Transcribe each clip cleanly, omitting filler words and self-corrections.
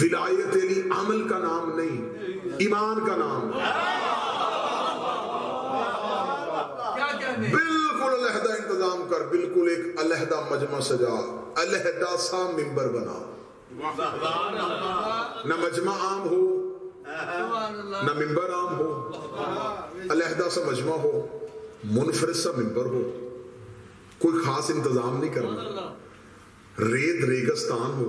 ولایت علی عمل کا نام نہیں، ایمان کا نام ہے۔ بالکل علیحدہ انتظام کر، بالکل ایک علیحدہ مجمع سجا، علیحدہ سا ممبر بنا، نہ مجمع عام ہو نہ ممبر عام ہو، علیحدہ سا مجمع ہو، منفرد سا ممبر ہو، کوئی خاص انتظام نہیں کرنا، ریت ریگستان ہو،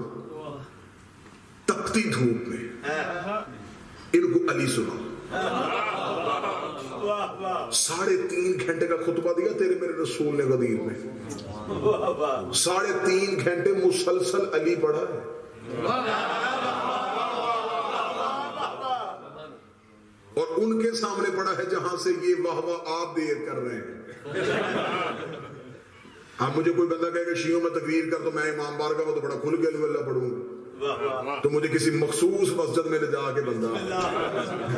تپتی دھوپ میں ان کو علی سنا، 3.5 گھنٹے کا خطبہ دیا تیرے میرے رسول نے غدیر میں، 3.5 گھنٹے مسلسل علی پڑھا ہے۔ اور ان کے سامنے پڑا ہے جہاں سے یہ واہ واہ آپ دیر کر رہے ہیں۔ اب مجھے کوئی بندہ کہے کہ شیعوں میں تقریر کر تو میں امام بارگاہ میں تو بڑا کھل کے اللہ پڑھوں گا، تو مجھے کسی مخصوص مسجد میں لے جا کے بندہ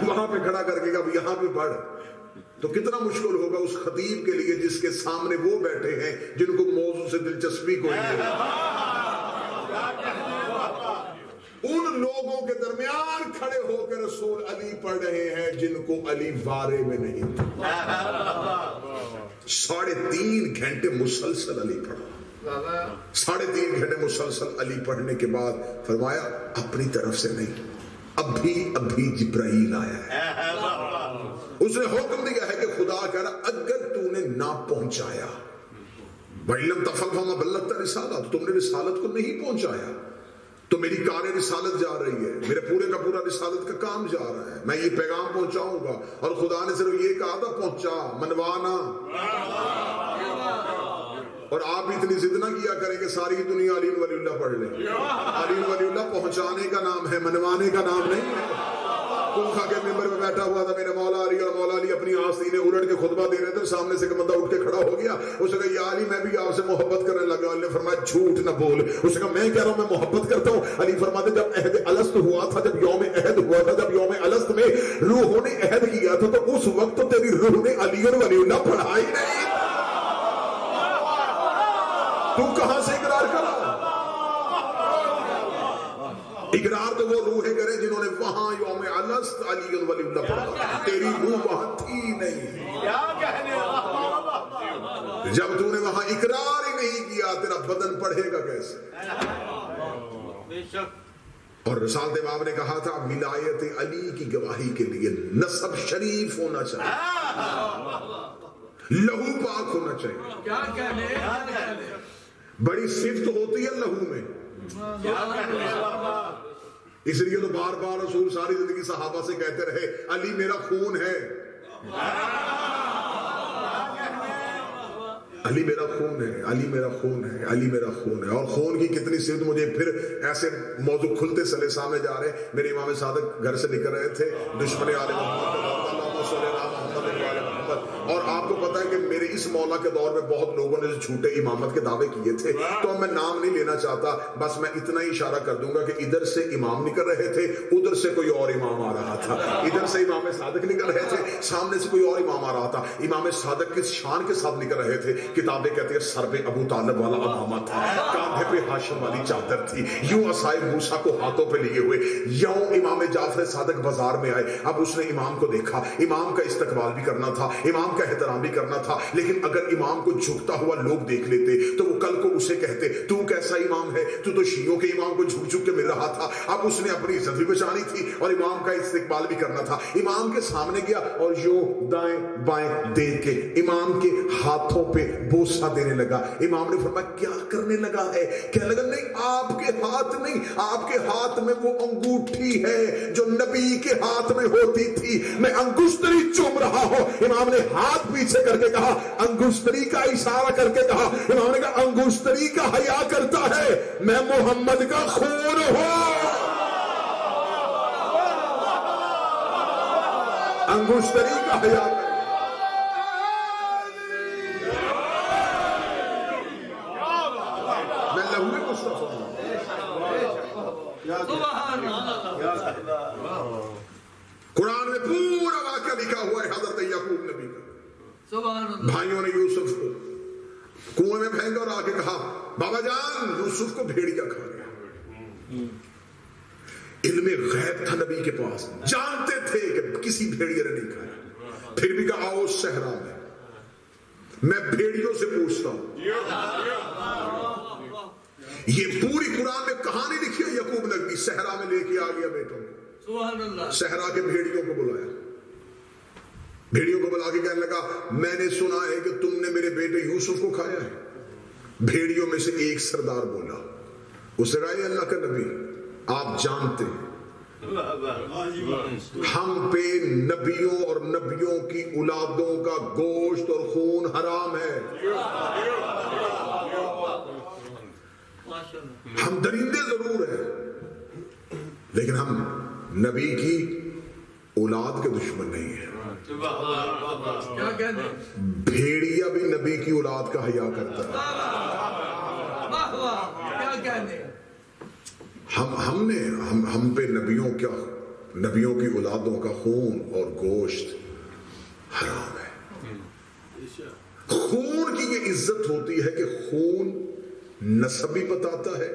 وہاں پہ کھڑا کر کے کہ اب یہاں پہ پڑھ، تو کتنا مشکل ہوگا اس خطیب کے لیے جس کے سامنے وہ بیٹھے ہیں جن کو موضوع سے دلچسپی کوئی نہیں۔ ان لوگوں کے درمیان کھڑے ہو کے رسول علی پڑھ رہے ہیں جن کو علی بارے میں نہیں، 3.5 گھنٹے مسلسل علی پڑھا، 3.5 گھنٹے مسلسل علی پڑھنے کے بعد فرمایا اپنی طرف سے نہیں، ابھی جبرائیل آیا ہے، اس نے حکم دیا ہے کہ خدا کہہ رہا اگر تو نے نہ پہنچایا، وَإِلَّمْ تَفْعَلْ فَمَا بَلَّغْتَ رِسَالَتَهُ، تم نے رسالت کو نہیں پہنچایا تو میری کار رسالت جا رہی ہے، میرے پورے کا پورا رسالت کا کام جا رہا ہے، میں یہ پیغام پہنچاؤں گا، اور خدا نے صرف یہ کہا تھا پہنچا، منوانا۔ اور آپ اتنی ضد نہ کیا کریں کہ ساری دنیا علی ولی اللہ پڑھ لیں، علی ولی اللہ پہنچانے کا نام ہے، منوانے کا نام نہیں ہے۔ کوفہ کے ممبر میں بیٹھا ہوا تھا میرا مولا علی، اور مولا علی اپنی آستینیں الٹ کے خطبہ دے رہے تھے، سامنے سے ایک بندہ اٹھ کے کھڑا ہو گیا، اس نے کہا یا علی میں بھی آپ سے محبت کرنے لگا، علی نے فرمایا جھوٹ نہ بول، اس نے کہا میں کہہ رہا ہوں میں محبت کرتا ہوں، علی فرماتے جب عہد الست ہوا تھا، جب یوم عہد ہوا تھا، جب یوم الست میں روحوں نے عہد کیا تھا تو اس وقت تو تیری روح نے علی اور ولی اللہ پڑھا ہی نہیں، تو کہاں سے اقرار کرا؟ اقرار تو وہ روحیں کرے جنہوں نے وہاں یوم الست علی ولی اللہ پڑھا، تیری روح وہاں تھی نہیں، جب تو نے وہاں اقرار ہی نہیں کیا تیرا بدن پڑھے گا کیسے؟ اور رسالت امام نے کہا تھا ولایت علی کی گواہی کے لیے نسب شریف ہونا چاہیے، لہو پاک ہونا چاہیے، بڑی صفت ہوتی ہے لہو میں، اس لیے تو بار بار رسول ساری زندگی صحابہ سے کہتے رہے علی میرا خون ہے، علی میرا خون ہے، علی میرا خون ہے، علی میرا خون ہے۔ اور خون کی کتنی صفت مجھے پھر ایسے موضوع کھلتے چلے سامنے جا رہے، میرے امام صادق گھر سے نکل رہے تھے، دشمن آل محمد اور آپ کو پتا ہے کہ میرے اس مولا کے دور میں بہت لوگوں نے جھوٹے امامت کے دعوے کیے تھے، تو میں نام نہیں لینا چاہتا، بس میں اتنا ہی اشارہ کر دوں گا کہ ادھر سے امام نکل رہے تھے، ادھر سے کوئی اور امام آ رہا تھا، ادھر سے امام صادق نکل رہے تھے، سامنے سے کوئی اور امام آ رہا تھا، امام صادق کس شان کے ساتھ نکل رہے تھے، کتابیں کہتے ہیں سر پہ ابو طالب والا امامہ تھا، کاندھے پہ ہاشم والی چادر تھی، یوں عصائے موسیٰ کو ہاتھوں پہ لیے ہوئے، یوں امام جعفر صادق بازار میں آئے، اب اس نے امام کو دیکھا، امام کا استقبال بھی کرنا تھا، امام کا احترام بھی کرنا تھا، لیکن اگر امام کو جھکتا ہوا لوگ دیکھ لیتے تو وہ کل کو اسے کہتے تو کیسا امام ہے، تو شیعوں کے امام کو جھک جھک کے مل رہا تھا، اب اس نے اپنی عزت بھی بچانی تھی اور امام کا استقبال بھی کرنا تھا، امام کے سامنے گیا اور یوں دائیں بائیں دیکھ کے امام کے ہاتھوں پہ بوسہ دینے لگا، امام نے فرمایا کیا کرنے لگا ہے؟ کہنے لگا نہیں آپ کے ہاتھ نہیں، آپ کے ہاتھ میں وہ انگوٹھی ہے جو نبی کے ہاتھ میں ہوتی تھی، میں انگشتری چوم رہا ہوں، امام نے ہاتھ پیچھے کر کے کہا، انگشتری کا اشارہ کر کے کہا، امام نے کہا انگشتری کا حیا کرتا ہے، میں محمد کا خون ہوں، انگشتری کا حیا کرتا میں لہو مصطفیٰ ہوں۔ قرآن میں پورا واقعہ لکھا ہوا ہے حضرت یعقوب نبی کا، بھائیوں نے یوسف کو کنویں میں پھینکا اور آ کے کہا بابا جان یوسف کو بھیڑیا کھا گیا، इल्म गैब था नबी के पास, जानते थे कि किसी भेड़िए ने नहीं खाया, फिर भी कहा आओ सहरा में, मैं भेड़ियों से पूछता हूं। ये पूरी कुरान में कहानी लिखी है, यकूब नबी सहरा में लेके आ गया बेटों को, सहरा के भेड़ियों को बुलाया, भेड़ियों को बुला के कहने लगा मैंने सुना है कि तुमने मेरे बेटे यूसुफ को खाया है। भेड़ियों में से एक सरदार बोला, उसे कहा अल्लाह का नबी आप जानते हैं हम पे नबियों और नबियों की औलादों का गोश्त और खून हराम है, हम दरिंदे जरूर हैं लेकिन हम नबी की औलाद के दुश्मन नहीं है। क्या कहते, भेड़िया भी नबी की औलाद का हया करता है। क्या कहते, हम पे नबियों की औलादों का खून और गोश्त हराम है। खून की ये इज्जत होती है कि खून नस्ब भी बताता है,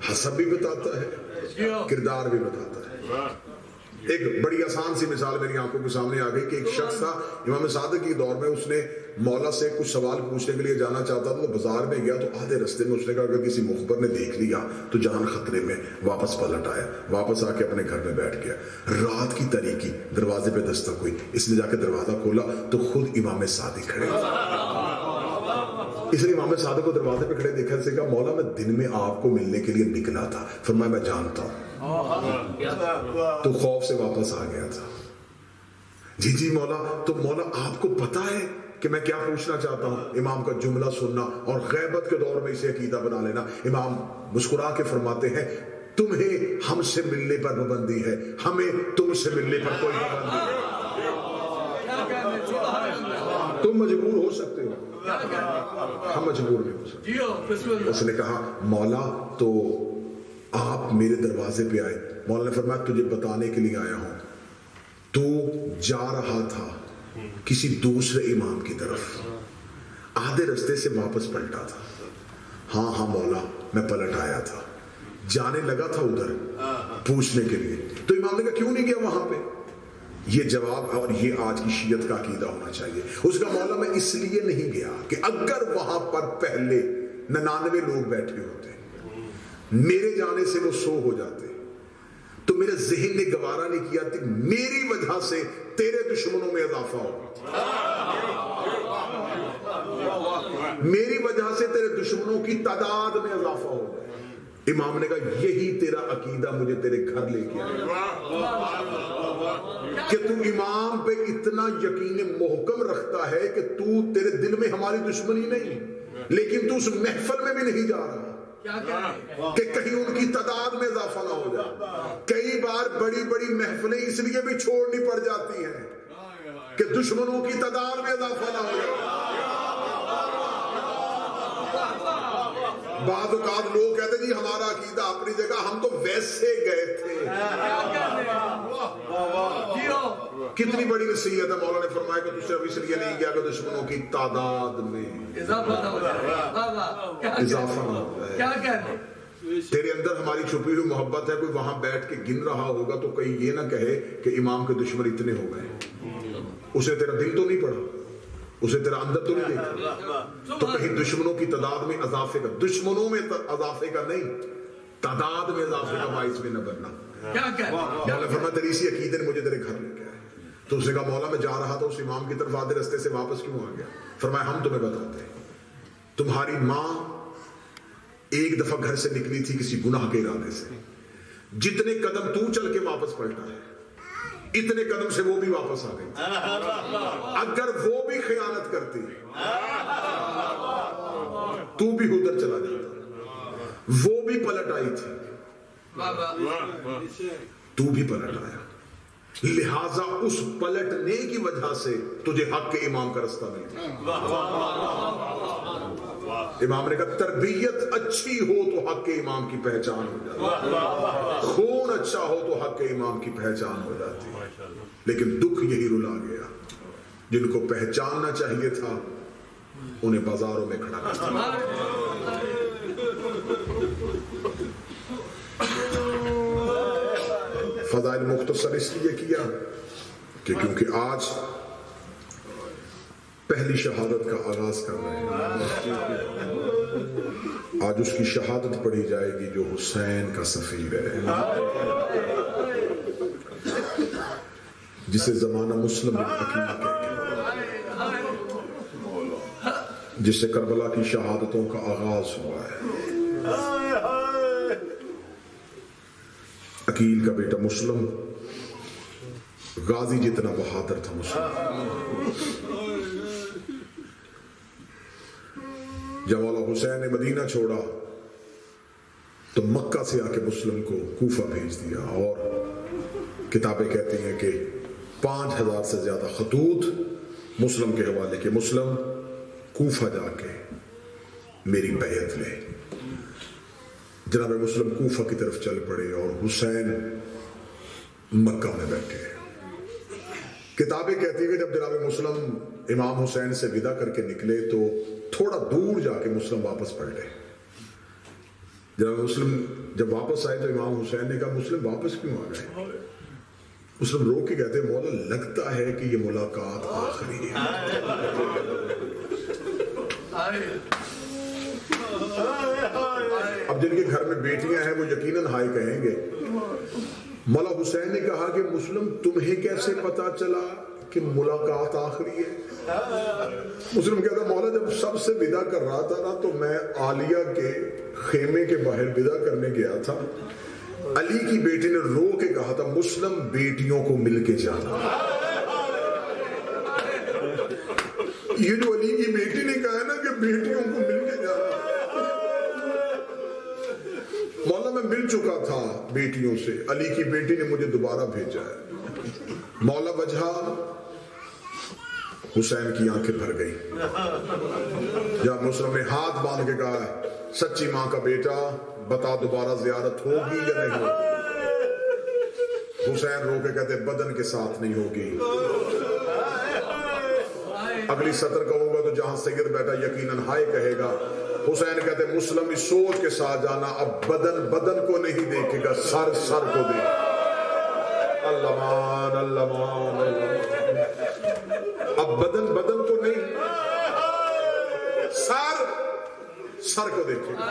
हसब भी बताता है, किरदार भी बताता है। एक बड़ी आसान सी मिसाल मेरी आंखों के सामने आ गई कि एक शख्स था इमाम सादिक के दौर में, उसने मौला से कुछ सवाल पूछने के लिए जाना चाहता था, तो बाजार में गया तो आधे रास्ते में उसने कहा अगर किसी मुखबर ने देख लिया तो जान खतरे में, वापस पलट आया, वापस आके अपने घर में बैठ गया। रात की तारीकी, दरवाजे पे दस्तक हुई, इसने जाके दरवाजा खोला तो खुद इमाम सादिक खड़े। इसलिए इमाम सादिक को दरवाजे पे खड़े देखा, से कहा मौला मैं दिन में आपको मिलने के लिए निकला था, फरमाया मैं जानता हूं, तो खौफ से वापस आ गया था। जी मौला, तो मौला आपको पता है कि मैं क्या पूछना चाहता हूं? इमाम का जुमला सुनना और गैबत के दौर में इसे अकीदा बना लेना। इमाम मुस्कुरा के फरमाते हैं तुम्हें हमसे मिलने पर पाबंदी है, हमें तुमसे मिलने पर कोई पाबंदी नहीं। तुम मजबूर हो सकते हो, हम मजबूर नहीं हो सकते। उसने कहा मौला तो आप मेरे दरवाजे पे आए, मौला ने फरमाया तुझे बताने के लिए आया हूं, तू जा रहा था किसी दूसरे इमाम की तरफ, आधे रास्ते से वापस पलटा था। हाँ मौला मैं पलट आया था, जाने लगा था उधर पूछने के लिए। तो इमाम ने कहा क्यों नहीं गया वहां पे? ये जवाब और ये आज की शीयत का अकीदा होना चाहिए। उसका मौला मैं इसलिए नहीं गया कि अगर वहां पर पहले 99 लोग बैठे होते, मेरे जाने से वो सो हो जाते, तो मेरे ज़हन ने गवारा नहीं किया कि मेरी वजह से तेरे दुश्मनों में इजाफा हो, मेरी वजह से तेरे दुश्मनों की तादाद में इजाफा हो। इमाम ने कहा यही तेरा अकीदा मुझे तेरे घर लेके आया कि तू इमाम पे इतना यकीन मोहकम रखता है कि तू, तेरे दिल में हमारी दुश्मनी नहीं, लेकिन तू उस महफिल में भी नहीं जा रहा कि कहीं उनकी तादाद में इजाफा ना हो जाए। कई बार बड़ी बड़ी महफिलें इसलिए भी छोड़नी पड़ जाती हैं कि दुश्मनों की तादाद में इजाफा ना हो जाए। बाद औकात लोग कहते जी हमारा अकीदा अपनी जगह, हम तो वैसे गए थे। कितनी बड़ी नसीहत है। मौला ने फरमाया कि तू सिर्फ इसलिए नहीं गया कि दुश्मनों की तादाद में इजाफा ना हो जाए। क्या कहते, तेरे अंदर हमारी छुपी हुई मोहब्बत है, कोई वहां बैठ के गिन रहा होगा तो कहीं ये ना कहे कि इमाम के दुश्मन इतने हो गए। उसे तेरा दिल तो नहीं पड़ा, उसे तेरा अंदर तो नहीं देखा, तो कहीं दुश्मनों की तादाद में इजाफे का, दुश्मनों में इजाफे का नहीं, तादाद में इजाफे का बाइस में न बनना। मौला फरमाया तेरी इसी अकीदे ने मुझे तेरे घर लेके आए। तो उसने कहा मौला मैं जा रहा था उस इमाम की तरफ, आधे रास्ते से वापस क्यों आ गया? फरमाया हम तुम्हें बताते हैं, तुम्हारी माँ एक दफा घर से निकली थी किसी गुनाह के इरादे से, जितने कदम तू चल के वापस पलटा है इतने कदम से वो भी वापस आ गई। अगर वो भी खयानत करती तू भी उधर चला जाता, वो भी पलट आई थी, तू भी पलट आया, लिहाजा उस पलटने की वजह से तुझे हक के इमाम का रास्ता मिल गया। इमाम ने कहा तरबियत अच्छी हो तो हक के इमाम की पहचान हो जाती, खून अच्छा हो तो हक के इमाम की पहचान हो जाती। लेकिन दुख यही रुला गया, जिनको पहचानना चाहिए था उन्हें बाजारों में खड़ा कर दिया। फज़ाइल मुख्तसर इसलिए किया कि क्योंकि आज पहली शहादत का आगाज कर रहे हैं। आज उसकी शहादत पढ़ी जाएगी जो हुसैन का सफीर है, जिसे जमाना मुस्लिम अकील कहते हैं, जिससे करबला की शहादतों का आगाज हुआ है। अकील का बेटा मुस्लिम गाजी जितना बहादुर था मुस्लिम। जब मौला हुसैन ने मदीना छोड़ा तो मक्का से आके मुस्लिम को कूफा भेज दिया, और किताबें कहती हैं कि 5000 से ज्यादा खतूत मुस्लिम के हवाले के। मुस्लिम कूफा जाके मेरी बैयत ले। जनाब मुस्लिम कूफा की तरफ चल पड़े और हुसैन मक्का में बैठे। किताबें कहती है कि जब जनाब मुस्लिम इमाम हुसैन से विदा करके निकले तो थोड़ा दूर जाके मुस्लिम वापस पलटे। जनाब मुस्लिम जब वापस आए तो इमाम हुसैन ने कहा, मुस्लिम वापस क्यों आ गए? मुस्लिम रो के कहते, मौला लगता है कि ये मुलाकात आखिरी है। अब जिनके घर में बेटियां हैं वो यकीनन हाय कहेंगे। मौला हुसैन ने कहा कि मुस्लिम तुम्हें कैसे पता चला कि मुलाकात आखिरी है? मुस्लिम कहता, मौला जब सबसे विदा कर रहा था ना तो मैं आलिया के खेमे के बाहर विदा करने गया था। अली की बेटी ने रो के कहा था, मुस्लिम बेटियों को मिलके जाना। ये जो अली की बेटी ने कहा ना कि बेटियों को मिलके जाना, मौला मैं मिल चुका था बेटियों से, अली की बेटी ने मुझे दोबारा भेजा है। मौला वजह हुसैन की आंखें भर गई। जब मुस्लिम ने हाथ बांध के कहा, सच्ची मां का बेटा बता दोबारा जियारत होगी या नहीं होगी? हुसैन रो के कहते, बदन के साथ नहीं होगी। अगली सतर कहूंगा तो जहां सैयद बैठा यकीनन हाय कहेगा। हुसैन कहते, मुस्लिम इस सोच के साथ जाना, अब बदन बदन को नहीं देखेगा, सर सर को देखेगा। अल्लामान अल्लामान अब बदन बदन को नहीं, सर सर को देखेगा।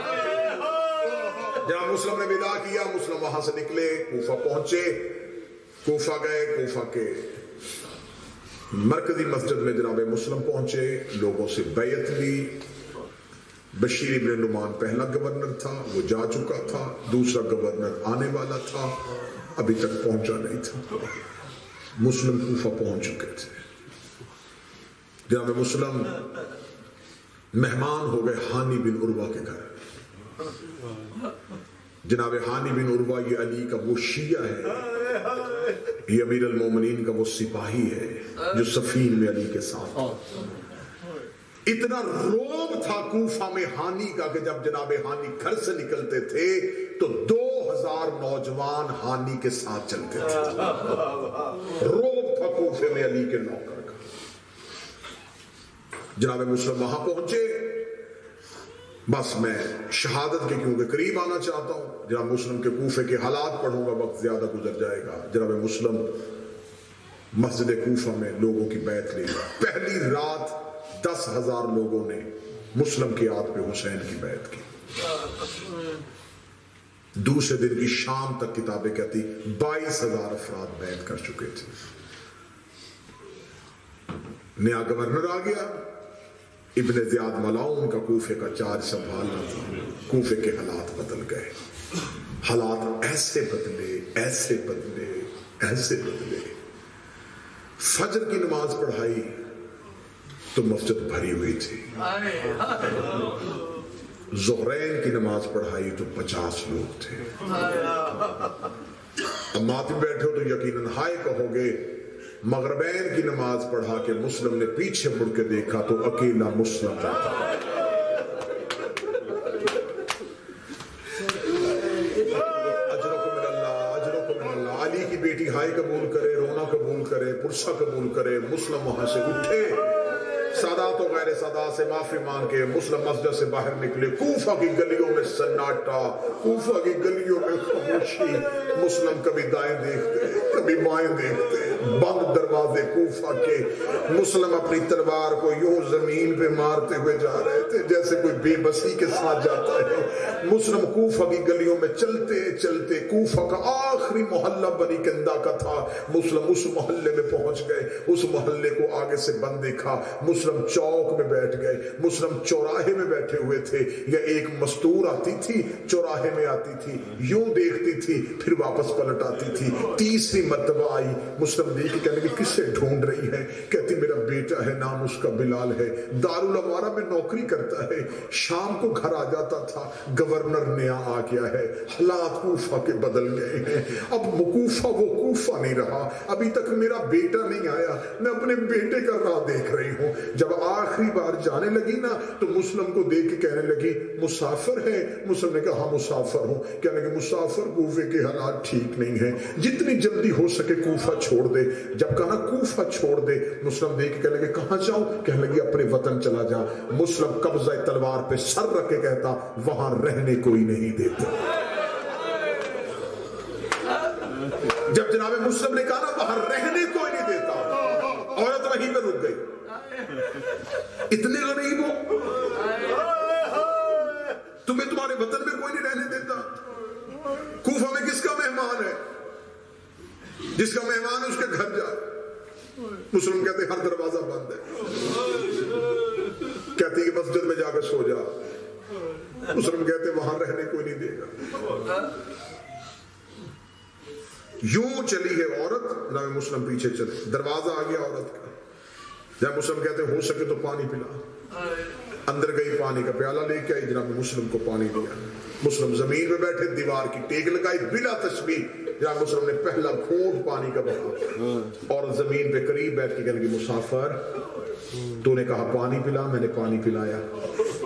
जब मुस्लिम ने विदा किया, मुस्लिम वहां से निकले, कूफा पहुंचे। कूफा गए, कूफा के मरकजी मस्जिद में जनाब मुस्लिम पहुंचे, लोगों से बैयत ली। बशीर इब्न नुमान पहला गवर्नर था, वो जा चुका था। दूसरा गवर्नर आने वाला था, अभी तक पहुंचा नहीं था। मुस्लिम कूफा पहुंच चुके थे। जनाब मुस्लिम मेहमान हो गए हानी बिन उर्वा के घर। जनाब हानी बिन उर्वा ये अली का वो शिया है, ये अमीर अल मोमिनीन का वो सिपाही है जो सफीन में अली के साथ। इतना रोब था कूफा में हानी का कि जब जनाब हानी घर से निकलते थे तो 2000 नौजवान हानी के साथ चलते थे। रोब था कूफे में अली के नौकर का। जनाब मुस्लिम वहां पहुंचे। बस मैं शहादत के क्योंकि करीब आना चाहता हूं, जनाब मुस्लिम के कूफे के हालात पढ़ूंगा, वक्त ज्यादा गुजर जाएगा। जनाब मुस्लिम मस्जिद कूफा में लोगों की बैत ली। पहली रात 10,000 लोगों ने मुस्लिम की याद पे हुसैन की बैत की। दूसरे दिन की शाम तक किताबें कहती 22,000 अफराद बैत कर चुके थे। नया गवर्नर आ गया, इब्ने ज़ियाद मलाउन का कूफे का चार्ज संभालना था। कूफे के हालात बदल गए। हालात ऐसे बदले, ऐसे बदले, ऐसे बदले। फजर की नमाज पढ़ाई तो मस्जिद भरी हुई थी। ज़ोहरैन की नमाज पढ़ाई तो 50 लोग थे। अब मातम बैठे हो तो यकीनन हाय कहोगे। मगरबैन की नमाज पढ़ा के मुस्लिम ने पीछे मुड़ के देखा तो अकेला मुस्लिम था। अली की बेटी हाय कबूल करे, रोना कबूल करे, पुरसा कबूल करे। मुस्लिम वहां से उठे, सादात और गैर सादा से माफी मांग के मुस्लिम मस्जिद से बाहर निकले। कूफा की गलियों में सन्नाटा, कूफा की गलियों में खामोशी। मुस्लिम कभी दाएं देखते, कभी बाएं देखते, बंद दरवाजे कूफा के। मुस्लिम अपनी तलवार को यूं जमीन पे मारते हुए जा रहे थे जैसे कोई बेबसी के साथ जाता है। मुस्लिम कूफा की गलियों में चलते चलते, कूफा का आखिरी मोहल्ला बनी कंदा का था, मुस्लिम उस मोहल्ले में पहुंच गए। उस मोहल्ले को आगे से बंद देखा, मुस्लिम चौक में बैठ गए। मुस्लिम चौराहे में बैठे हुए थे। या एक मस्तूर आती थी, चौराहे में आती थी, यूं देखती थी, फिर वापस पलट आती थी। तीसरी मर्तबा आई, मुस्लिम देख के कहने की किससे ढूंढ रही है? कहती मेरा बेटा है, नाम उसका बिलाल है, दारुल अमारा में नौकरी करता है, शाम को घर आ जाता था। गवर्नर नया आ गया है, हालात कूफा के बदल गए हैं। अब कूफा वो कूफा नहीं रहा। अभी तक मेरा बेटा नहीं आया, मैं अपने बेटे का राह देख रही हूँ। जब आखिरी बार जाने लगी ना तो मुस्लिम को देख के कहने लगी मुसाफिर है? मुस्लिम ने कहा हाँ मुसाफिर हूँ। कहने लगे मुसाफिर, कूफे के हालात ठीक नहीं है, जितनी जल्दी हो सके कूफा छोड़ दे। जब कहा ना कूफा छोड़ दे, मुस्लिम देख के कहने लगे कहाँ जाऊं? कहने लगे अपने वतन चला जा। मुस्लिम कब्जा तलवार पे सर रख के कहता वहां रहने कोई नहीं देता। जब जनाब मुस्लिम ने कहा ना वहां रहने कोई नहीं देता, औरत वहीं पे रुक गई। इतने गरीब हो, तुम्हें तुम्हारे वतन में कोई नहीं रहने देता। कूफा में किसका मेहमान है? जिसका मेहमान है उसके घर जा। मुस्लिम कहते हर दरवाजा बंद है। कहती कि मस्जिद में जाकर सो जा। मुस्लिम कहते वहां रहने कोई नहीं देगा। यूं चली है औरत, जनाब मुस्लिम पीछे चले। दरवाजा आ गया औरत का। जब मुस्लिम कहते हो सके तो पानी पिला। अंदर गई, पानी का प्याला लेके आई, जनाब मुस्लिम को पानी दिया। मुस्लिम जमीन में बैठे, दीवार की टेक लगाई बिला तस्बीह। जनाब मुस्लिम ने पहला घूंट पानी का बहा और जमीन पे करीब बैठ के कहने लगी मुसाफिर, तूने कहा पानी पिला, मैंने पानी पिलाया।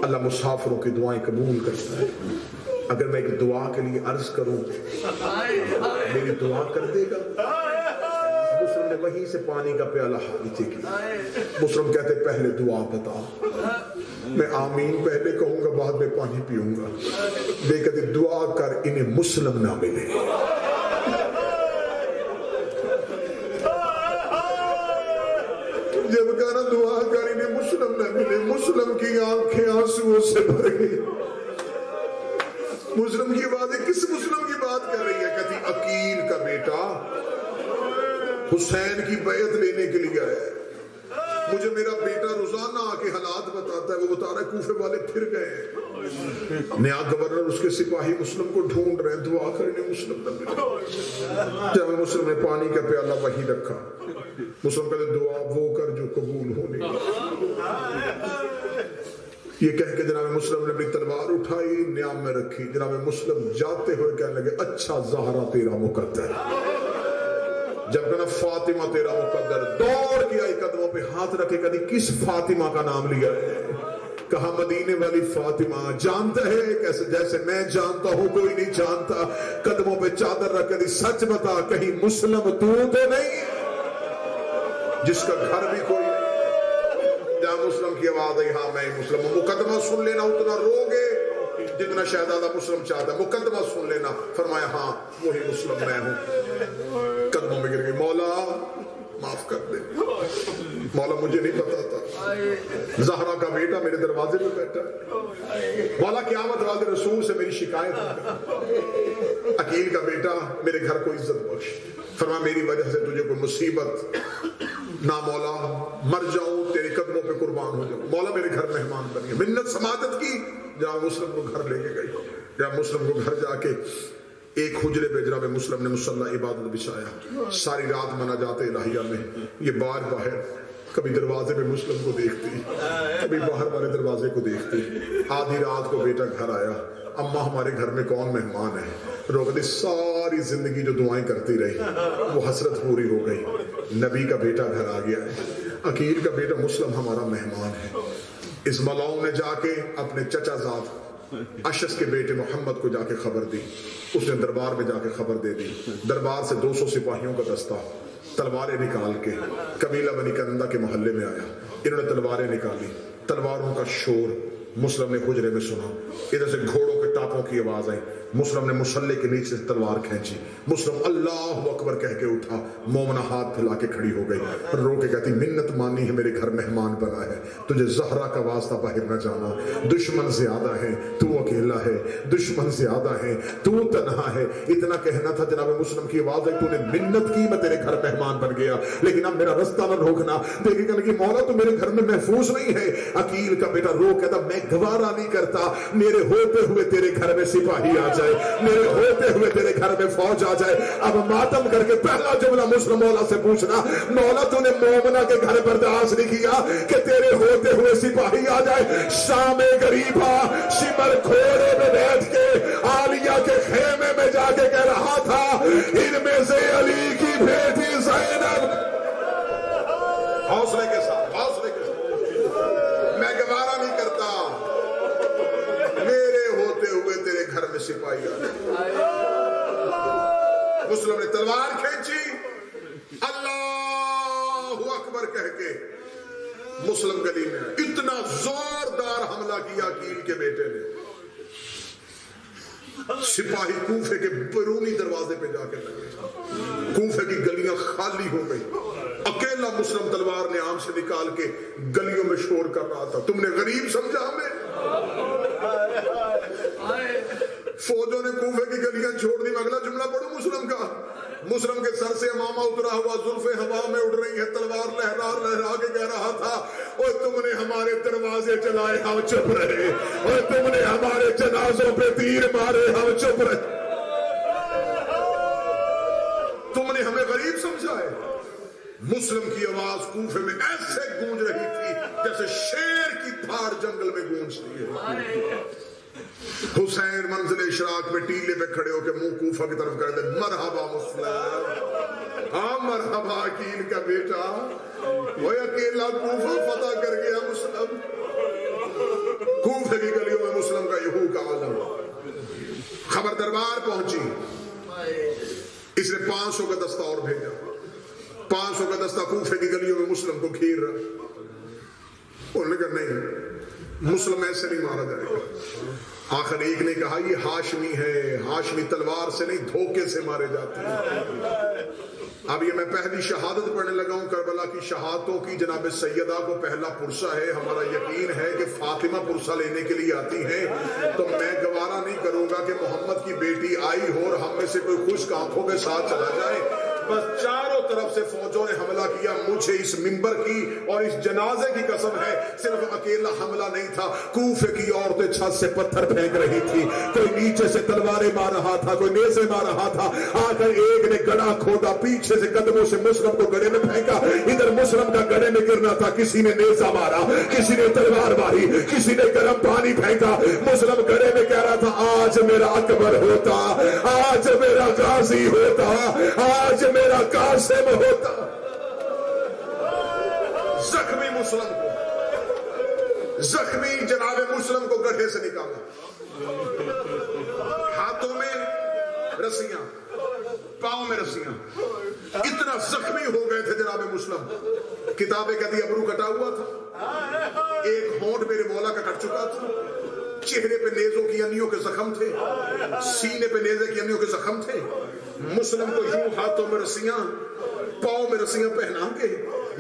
अल्लाह मुसाफिरों की दुआएं कबूल करता है। अगर मैं एक दुआ के लिए अर्ज करूं, मेरी दुआ कर देगा? मुस्लिम ने वहीं से पानी का प्याला नीचे किया। मुस्लिम कहते पहले दुआ बता। मैं आमीन पहले कहूंगा, बाद में पानी पीऊंगा। वे कहते दुआ कर इन्हें मुस्लिम ना मिले। जब कहना दुआ कर इन्हें मुस्लिम न मिले, मुस्लिम की आंखें आंसुओं से भर गई। मुस्लिम की बात है, किस मुस्लिम की बात कर रही है? कहती अकील का बेटा हुसैन की बैत लेने के लिए आया है। मुझे मेरा बेटा रोजाना आके हालात बताता है। वो बता रहा है कूफे वाले फिर गए, नया गवर्नर उसके सिपाही मुस्लिम को ढूंढ रहे हैं, दुआ करने मुस्लिम न मिले। जब मुस्लिम ने पानी का प्याला वहीं रखा, मुस्लिम कहते दुआ वो कर जो कबूल होने। ये कह के जनाब मुस्लिम ने अपनी तलवार उठाई, न्याम में रखी। जनाब मुस्लिम जाते हुए कहने लगे अच्छा ज़हरा तेरा मुकद्दर। जब कहना फातिमा तेरा मुकद्दर, दौड़ के आई, कदमों पे हाथ रखे। कभी किस फातिमा का नाम लिया है? कहा मदीने वाली फातिमा। जानता है कैसे? जैसे मैं जानता हूं कोई नहीं जानता। कदमों पे चादर रख कर सच बता, कहीं मुस्लिम तू तो नहीं जिसका घर भी कोई नहीं? जहां मुस्लिम की आवाज आई, हाँ मैं मुस्लिम हूं। मुकदमा सुन लेना, उतना रोगे जितना शहजादा मुस्लिम चाहता है। मुकदमा सुन लेना। फरमाया हाँ वही मुस्लिम मैं हूं। कदमों में गिर गई, मौला माफ कर दे, मौला मुझे नहीं पता था, ज़हरा का बेटा मेरे दरवाजे पे बैठा। मौला क़यामत वाले रसूल से मेरी शिकायत है, अकील का बेटा मेरे घर को इज्जत बख्श। फरमा मेरी वजह से तुझे कोई मुसीबत ना, मौला मर जाऊं तेरे कदमों पे कुर्बान हो जाऊं। मौला मेरे घर मेहमान बनिए। मिन्नत समादत की। जहाँ मुस्लिम को घर लेके गई, जहाँ मुस्लिम को घर जाके एक हुजरे पे जनाब मुस्लिम ने मुसल्ला इबादत बिछाया। सारी रात मना जाते इलाहिया में। ये बार बाहर कभी दरवाजे पे मुस्लिम को देखती, कभी बाहर वाले दरवाजे को देखती। आधी रात को बेटा घर आया, अम्मा हमारे घर में कौन मेहमान है? रोकती सारी जिंदगी जो दुआएं करती रही वो हसरत पूरी हो गई। नबी का बेटा घर आ गया है, अकील का बेटा मुस्लिम हमारा मेहमान है। इस मलाऊ ने जाके अपने चचाजाद अशस के बेटे मोहम्मद को जाके खबर दी। उसने दरबार में जाके खबर दे दी। दरबार से 200 सिपाहियों का दस्ता तलवारें निकाल के कबीला बनी कंदा के मोहल्ले में आया, इन्होंने तलवारें निकाली, तलवारों का शोर मुस्लिम ने हुजरे में सुना, इधर से घोड़ों के टापों की आवाज आई, मुस्लिम ने मुसल्ले के नीचे से तलवार खींची, मुस्लिम अल्लाह अकबर कह के उठा, मोमना हाथ फैला के खड़ी हो गई, रो के कहती मिन्नत मानी है, मेरे घर मेहमान बना है, तुझे जहरा का वास्ता बाहर न जाना, दुश्मन ज्यादा है, तू अकेला है, दुश्मन ज्यादा है, तू तन्हा है। इतना कहना था, जनाब मुस्लिम की आवाज आई, तूने मिन्नत की, मैं तेरे घर मेहमान बन गया, लेकिन अब मेरा रास्ता न रोकना। देखिए कि मौला तू मेरे घर में महफूज नहीं है। अकील का बेटा रो कहता मैं गवारा नहीं करता, मेरे होते हुए तेरे घर में सिपाही आ जाए, मेरे होते हुए तेरे घर में फौज आ जाए। अब मातम करके पहला जुमला मुस्लिम मौला से पूछना, मौला तूने मोमना के घर बर्दाश्त नहीं किया कि तेरे होते हुए सिपाही आ जाए? शामे गरीबा शिमर घोड़े में बैठ के आलिया के खेमे में जाके कह रहा था, इनमें से अली की बेटी ज़ैनब, हौसले के साथ, हौसले के साथ, मैं गवारा नहीं करता, मेरे होते हुए तेरे घर में सिपाही आ जाए। मुस्लिम ने तलवार खींची, अल्लाहु अकबर कह के मुस्लिम गली में इतना जोरदार हमला किया अकील के बेटे ने, सिपाही कूफे के बैरूनी दरवाजे पे जाके लगे, कूफे की गलियां खाली हो गई, अकेला मुस्लिम तलवार ने आम से निकाल के गलियों में शोर कर रहा था, तुमने गरीब समझा हमें? फौजों ने कूफे की गलियां छोड़ दी। अगला जुमला पढ़ो मुस्लिम का, मुस्लिम के सर से अमामा उतरा हुआ, जुल्फे हवा में उड़ रही है, तलवार लहरा लहरा के कह रहा था, और तुमने हमारे दरवाजे चलाए, हम चुप रहे, और तुमने हमारे जनाजों पे तीर मारे, हम चुप रहे, तुमने हमें गरीब समझा है। मुस्लिम की आवाज कूफे में ऐसे गूंज रही थी जैसे शेर की फाड़ जंगल में गूंजती है। हुसैन मंजिल इशराक में टीले पे खड़े होकर मुंह कूफा की तरफ कर दे, मरहबा मुस्लिम, हाँ मरहबा अकील का बेटा, वो अकेला कूफा फतह कर गया मुस्लिम। कूफे की गलियों में मुस्लिम का यहू का आलम, खबर दरबार पहुंची, इसने 500 का दस्ता और भेजा, 500 का दस्ता कूफे की गलियों में मुस्लिम को घेर रहा। उन्होंने कहा नहीं, मुस्लिम ऐसे नहीं मारा जाएगा। आखिर एक ने कहा ये हाशमी है, हाशमी तलवार से नहीं धोखे से मारे जाते हैं। अब ये मैं पहली शहादत पढ़ने लगा हूं, करबला की शहादतों की। जनाब सैयदा को पहला पुरसा है, हमारा यकीन है कि फातिमा पुरसा लेने के लिए आती हैं, तो मैं गवारा नहीं करूंगा कि मोहम्मद की बेटी आई हो और हम में से कोई खुश्क आंखों के साथ चला जाए। बस चारों तरफ से फौजों ने हमला किया। मुझे इस मिंबर की और इस जनाजे की कसम है, सिर्फ अकेला हमला नहीं था, कूफे की औरतें छत से पत्थर फेंक रही थी, कोई नीचे से तलवारें मार रहा था, कोई नेज़े मार रहा था। आकर एक ने गड़ा खोदा, पीछे से कदमों से मुस्लिम को गड़े में फेंका, इधर मुस्लिम का गड़े में गिरना था, किसी ने नेज़ा मारा, किसी ने तलवार मारी, किसी ने गर्म पानी फेंका। मुस्लिम गड़े में कह रहा था आज मेरा अकबर होता, आज मेरा गाजी होता, आज मेरा कासिम होता। जख्मी मुस्लिम को, जख्मी जनाब मुस्लिम को गड्ढे से निकाला, हाथों में रस्सियां, पांव में रस्सियां, इतना जख्मी हो गए थे जनाब मुस्लिम। किताबें कहती अबरू कटा हुआ था, एक होंठ मेरे मौला का कट चुका था, चेहरे पे नेजों की अनियों के जख्म थे, सीने पे नेजे की अनियों के जख्म थे। मुस्लिम को यूं हाथों में रस्सियां, पांव में रस्सियां पहना के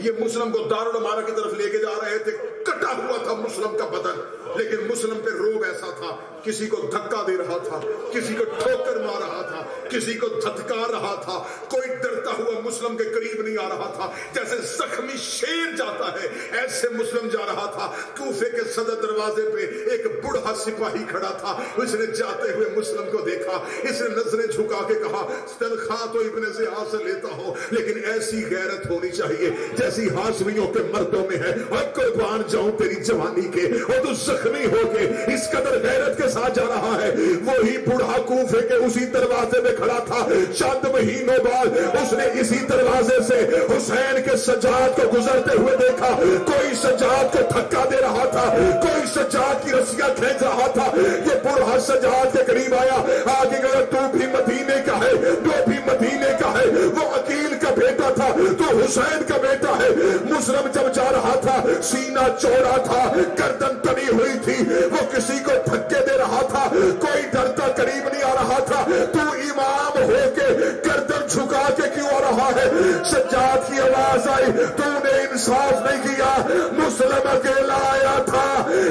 ये मुस्लिम को दारुल मारा की तरफ लेके जा रहे थे। कटा हुआ था मुस्लिम का बदन, लेकिन मुस्लिम पे रोब ऐसा था, किसी को धक्का दे रहा था, किसी को ठोकर मार रहा था, किसी को धत्कार रहा था, कोई डरता हुआ मुस्लिम के करीब नहीं आ रहा था। जैसे जख्मी शेर जाता है ऐसे मुस्लिम जा रहा था। कूफे के सदर दरवाजे पे एक बूढ़ा सिपाही खड़ा था, उसने जाते हुए मुस्लिम को देखा, इसने नजरें झुका के कहा तनख्वाह तो इब्ने ज़ियाद से लेता हो, लेकिन ऐसी गैरत होनी चाहिए जैसी हाशमियों के मर्दों में है। और कुर्बान जाऊं तेरी जवानी के, और तू जख्मी होके इस कदर गैरत के साथ जा रहा है। वही बूढ़ा कूफे के उसी दरवाजे में खड़ा था। चंद महीनों बाद उसने इसी दरवाजे से हुसैन के सज्जाद को गुजरते हुए देखा। कोई सज्जाद को धक्का दे रहा था, कोई सज्जाद की रस्सियां खींच रहा था। ये बूढ़ा सज्जाद के करीब आया, आगे अगर तू भी मदीने का है, तो भी मदीने का है, वो अकील का बेटा था, तो हुसैन का बेटा है। मुस्लिम जब जा रहा था, सीना चौड़ा था, गर्दन तनी हुई थी, वो किसी को धक्के दे रहा था, कोई डरता करीब नहीं आ रहा था। तू इमाम होके गर्दन झुका के क्यों आ रहा है? सज्जाद की आवाज आई, तूने इंसाफ नहीं किया, मुस्लिम अकेला आया था,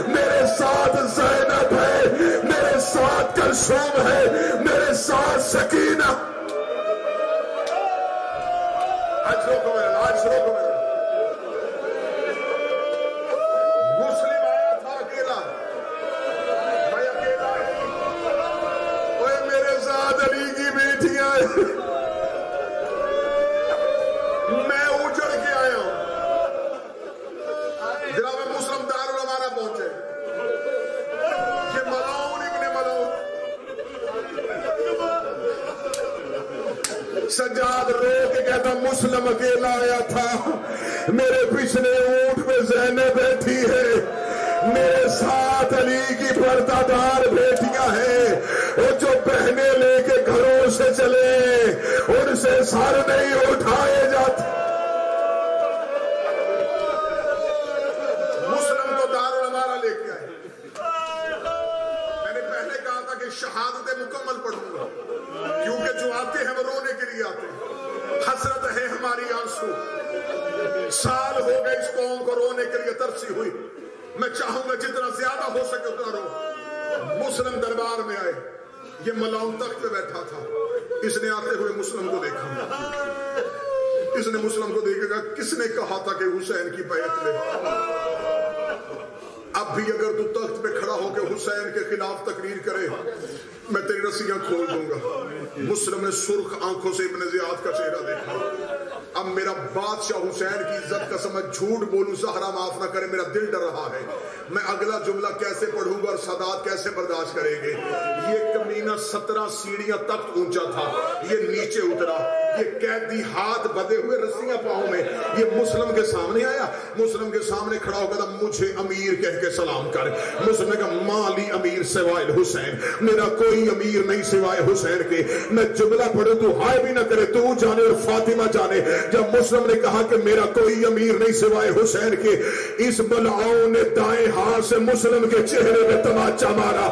मेरे साथ ज़ैनब है, मेरे साथ कलसूम है, मेरे साथ सकीना। आज रोको मेरा, मुस्लिम आया था अकेला, मैं अकेला ही। ओए मेरे साथ अली की बेटियां, मैं उजड़ के आया हूं। जरा मैं मुस्लिम दारुल हमारा पहुंचे, ये मलाउन इब्ने मलाउन सज्जाद रो के कहता मुस्लिम अकेला आया था, मेरे पिछले ऊंट में ज़ैनब बैठी है, मेरे साथ अली की पर्दादार बेटियां हैं, और जो बहने लेके घरों से चले उनसे सर नहीं उठाए जाते। मुस्लिम को दारुल हमारा लेके आए। मैंने पहले कहा था कि शहादत मुकम्मल पढ़ूंगा, क्योंकि जो आते हैं वो रोने के लिए आते हैं। हसरत है हमारी आंसू, साल हो गए इस कौम को रोने के लिए तरसी हुई। मैं चाहूंगा जितना ज्यादा हो सके उतना रो। मुस्लिम दरबार में आए, ये मलाउन तख्त पे बैठा था, इसने आते हुए मुस्लिम को देखा, इसने मुस्लिम को देखेगा, किसने कहा था कि हुसैन की बैत ले? अब भी अगर तू तख्त पे खड़ा होकर हुसैन के खिलाफ तकरीर करे, मैं तेरी रस्सियां खोल दूंगा। मुस्लिम ने सुर्ख आंखों से इब्ने ज़ियाद का चेहरा देखा। अब मेरा बादशाह हुसैन की इज्जत का समझ झूठ बोलूं, ज़हरा माफ ना करे, मेरा दिल डर रहा है, मैं अगला जुमला कैसे पढ़ूंगा और सादात कैसे बर्दाश्त करेंगे। ये कमीना 17 सीढ़ियां तख्त ऊंचा था, ये नीचे उतरा, ये कैदी हाथ बंधे हुए रस्सियां पांव में, ये मुस्लिम के सामने आया, मुस्लिम के सामने खड़ा होकर मुझे अमीर कह के सलाम कर। मुस्लिम ने कहा माली अमीर सिवाय हुसैन, मेरा कोई अमीर नहीं सिवाय हुसैन के। मैं जुमला पढ़ूं तू हाय भी ना करे, तू जाने और फातिमा जाने। जब मुस्लिम ने कहा कि मेरा कोई अमीर नहीं सिवाय हुसैन के, इस मलआऊन ने दाएं हाथ से मुस्लिम के चेहरे में तमाचा मारा।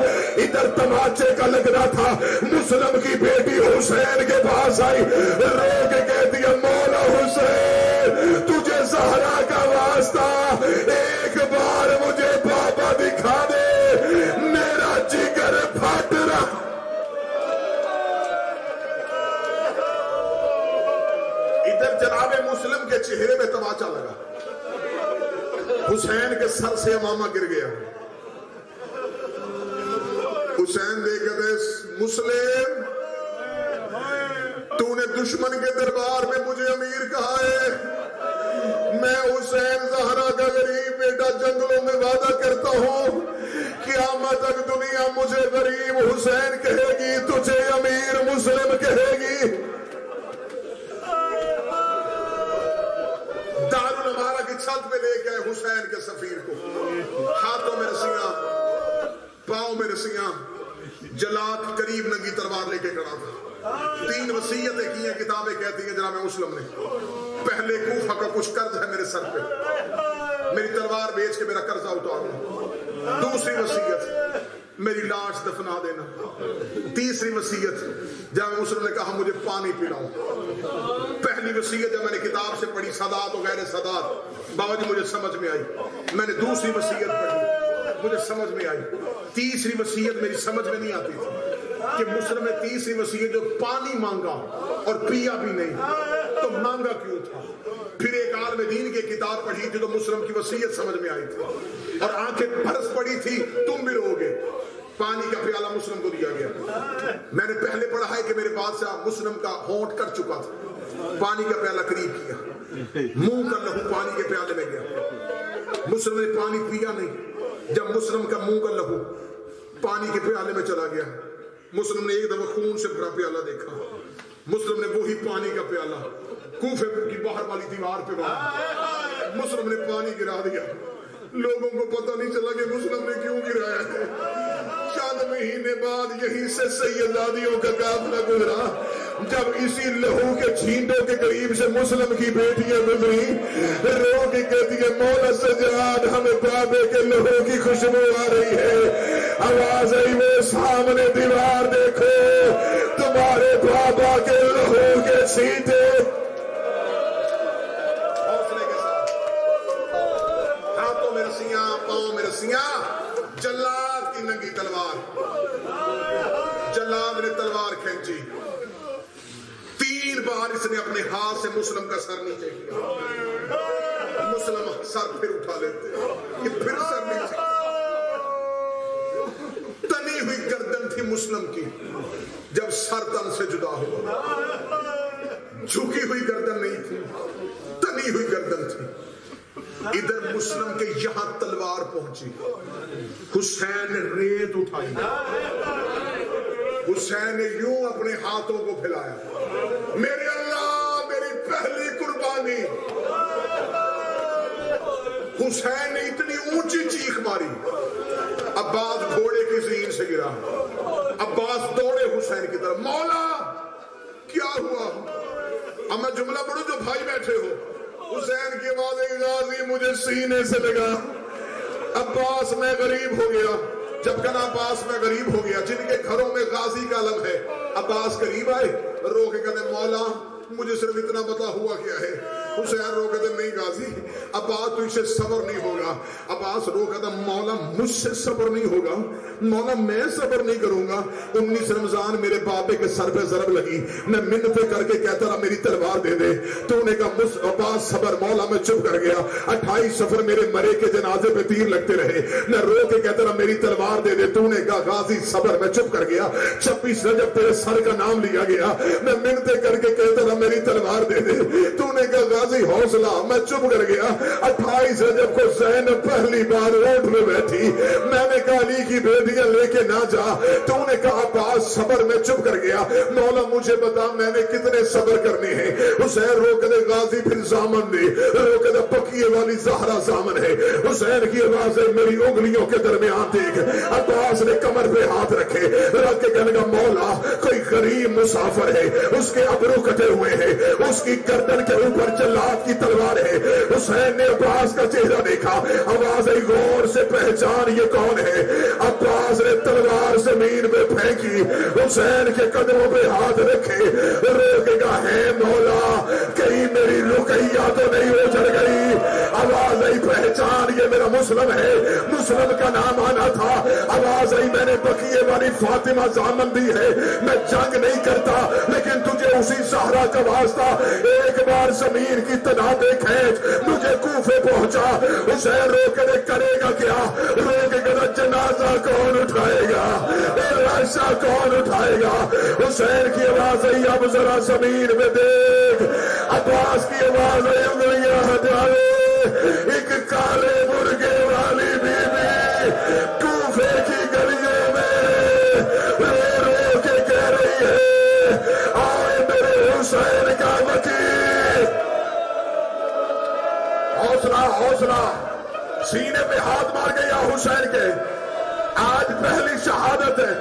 इधर तमाचे का लग रहा था, मुस्लिम की बेटी हुसैन के पास आई, रो के कहती है मौला हुसैन तुझे ज़हरा का वास्ता, एक बार मुझे बाबा दिखा दे, मेरा जिगर फट रहा। इधर जनाबे मुस्लिम के चेहरे में तमाचा लगा, हुसैन के सर से अमामा गिर गया। हुसैन देखते मुस्लिम तूने दुश्मन के दरबार में मुझे अमीर कहा है, मैं हुसैन ज़हरा का गरीब बेटा जंगलों में वादा करता हूँ, क़यामत तक दुनिया मुझे गरीब हुसैन कहेगी, तुझे अमीर मुस्लिम कहेगी। दारुल हमारा की छत पे लेके आए हुसैन के सफीर को, हाथों में रस्सियां, पाँव में रस्सियां, जलाद करीब नंगी तलवार लेके खड़ा था। 3 वसीयतें की हैं किताबें कहती हैं जनाब मुस्लिम ने। पहले कूफा का कुछ कर्ज है मेरे सर पे, मेरी तलवार बेच के मेरा कर्जा उतारना। दूसरी वसीयत मेरी लाश दफना देना। तीसरी वसीयत जनाब मुस्लिम ने कहा मुझे पानी पिलाओ। पहली वसीयत जब मैंने किताब से पढ़ी सादात और गैर सादात, बाबा जी मुझे समझ में आई। मैंने दूसरी वसीयत पढ़ी, मुझे समझ में आई। तीसरी वसीयत मेरी समझ में नहीं आती थी कि मुस्लिम ने तीसरी वसीयत जो पानी मांगा और पिया भी नहीं, तो मांगा क्यों था? फिर एक आलम दीन की किताब पढ़ी थी तो मुस्लिम की वसीयत समझ में आई थी और आंखें बरस पड़ी थी, तुम भी रोगे। पानी का प्याला मुस्लिम को दिया गया। मैंने पहले पढ़ा है कि मेरे बादशाह मुस्लिम का होंठ कर चुका था, पानी का प्याला करीब किया, मुंह का लहू पानी के प्याले में गया। मुस्लिम ने पानी पिया नहीं। जब मुस्लिम का मुंह का लहू पानी के प्याले में चला गया, मुस्लिम ने एक दफा खून से भरा प्याला देखा। मुस्लिम ने वही पानी का प्याला कूफे की बाहर वाली दीवार पे मारा। मुस्लिम ने पानी गिरा दिया। लोगों को पता नहीं चला कि मुस्लिम ने क्यों गिराया है। चंद महीने बाद यहीं से सैयदादियों का काफिला गुजरा। जब इसी लहू के छींटों के करीब से मुस्लिम की बेटियां गुजरी, रो के कहती है मौला सजाद हमें बाबे के लहू की खुशबू आ रही है। आवाज आई वो सामने दीवार देखो, तुम्हारे बाबा के लहू के छींटे। हौसले के साथ हाथों में रस्सियां, पांव में रस्सियां, जल्लाद की नंगी तलवार, जल्लाद ने तलवार खींची, 3 बार इसने अपने हाथ से मुस्लिम का सर नीचे किया, मुस्लिम सर फिर उठा लेते, ये फिर सर नीचे। तनी हुई गर्दन थी मुस्लिम की, जब सर तन से जुदा हुआ, झुकी हुई गर्दन नहीं थी, तनी हुई गर्दन थी। इधर मुस्लिम के यहां तलवार पहुंची, हुसैन ने रेत उठाई, हुसैन ने यूं अपने हाथों को फैलाया, मेरे अल्लाह मेरी पहली कुर्बानी। हुसैन ने इतनी ऊंची चीख मारी, अब्बास घोड़े की ज़मीन से गिरा, अब्बास दौड़े हुसैन की तरफ, मौला क्या हुआ? अब मैं जुमला पढ़ूं जो भाई बैठे हो। हुसैन की आवाज़ आई, गाजी मुझे सीने से लगा। अब्बास मैं गरीब हो गया। जब कना अब्बास में गरीब हो गया, जिनके घरों में गाजी का अलम है, अब्बास करीब आए, रो के कहते मौला मुझे सिर्फ इतना बता हुआ क्या है। हुसैन रो कहते नहीं गाजी, अब्बास तुझसे सब्र नहीं होगा। अब्बास रो कहता मौला मुझसे सब्र नहीं होगा, मौला मैं सब्र नहीं करूंगा। 19 रमजान मेरे बाबे के सर पे जरब लगी, मैं मिन्नतें करके कहता रहा मेरी तलवार दे दे, तूने कहा अब्बास सब्र, मौला मैं चुप कर गया। 28 सफर मेरे मरे के जनाजे पे तीर लगते रहे, मैं रो के कहता रहा मेरी तलवार दे दे, तूने कहा गाजी सब्र, मैं चुप कर गया। 26 रजब तेरे सर का नाम लिया गया, मैं मिन्नतें करके कहता रहा मेरी तलवार दे दे, तूने कहा गाजी हौसला, मैं चुप कर गया। 28 रजब को ज़ैनब पहली बार ऊंट में बैठी, मैंने कहा अली की बेटियां लेके ना जा, तूने कहा अब्बास सब्र, मैं चुप कर गया। मौला मुझे बता मैंने कितने सब्र करने हैं। हुसैन रो के गाजी फिर जामन दे, रो के पकिए वाली ज़हरा जामन है। हुसैन की आवाज है मेरी उंगलियों के दरमियान देख। अब्बास ने कमर पे हाथ रखे, रख के कहने का मौला कोई गरीब मुसाफिर है, उसके अबरू कटे हुए हैं, उसकी गर्दन के ऊपर जल्लाद की तलवार है। हुसैन ने अब्बास का चेहरा देखा, आवाज आई गौर से पहचान ये कौन है। अब्बास ने तलवार जमीन पे फेंकी, हुसैन के कदमों पे हाथ रखे, रोकेगा है मौला कहीं मेरी रुकैया तो नहीं उजड़ गई। आवाज आई पहचान ये मेरा मुस्लिम है, मुस्लिम का नाम आना था। आवाज आई मैंने बकिए वाली फातिमा जामन दी है, मैं जंग नहीं करता लेकिन तुझे उसी सहरा का वास्ता एक बार जमीन की तनाते खींच मुझे कूफे पहुंचा। हुसैन रोके करेगा क्या, रोके कहता जनाजा कौन उठाएगा, लाशा कौन उठाएगा। हुसैन की आवाज आई अब जरा जमीन में देख। अब्बास की आवाज आई उंगलियां हटा ले। एक काले मुर्गे वाली बीबी कूफे की गलियों में रो रो के कह रही है आए मेरे हुसैन का वकील। हौसला हौसला, सीने पे हाथ मार गया हुसैन के, आज पहली शहादत है।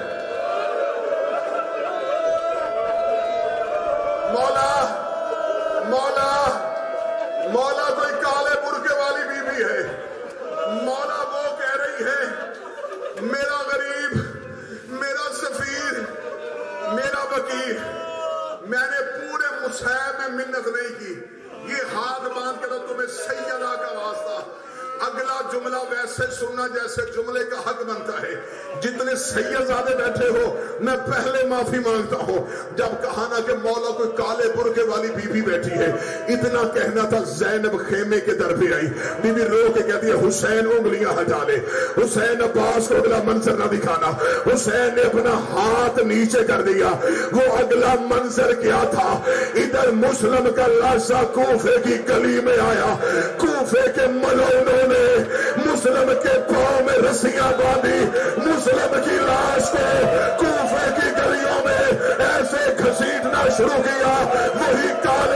मौला मौला मौला कोई काले बुरके वाली बीबी है। मौला वो कह रही है मेरा गरीब, मेरा सफीर, मेरा वकील, मैंने पूरे मुसैब में मिन्नत नहीं की, ये हाथ बांध के तो तुम्हें सैयदा का वास्ता। अगला जुमला वैसे सुनना जैसे जुमले का हक बनता है। जितने सैयदजादे बैठे हो मैं पहले माफी मांगता हूं। जब कहा ना कि मौला कोई काले बुरके वाली बीबी बैठी है, इतना कहना था ज़ैनब खेमे के दर पे आई, बीबी रो के कहती है हुसैन उंगलियां हटा ले। हुसैन अब्बास को अगला मंजर ना दिखाना। हुसैन ने अपना हाथ नीचे कर दिया। वो अगला मंजर क्या था, इधर मुस्लिम का लाशा कूफे की गली में आया, कूफे के मलौनों ने मुस्लिम के पांव में रस्सियां बांधी, मुस्लिम की लाश को कूफे की गलियों में ऐसे घसीटना शुरू किया। वही काल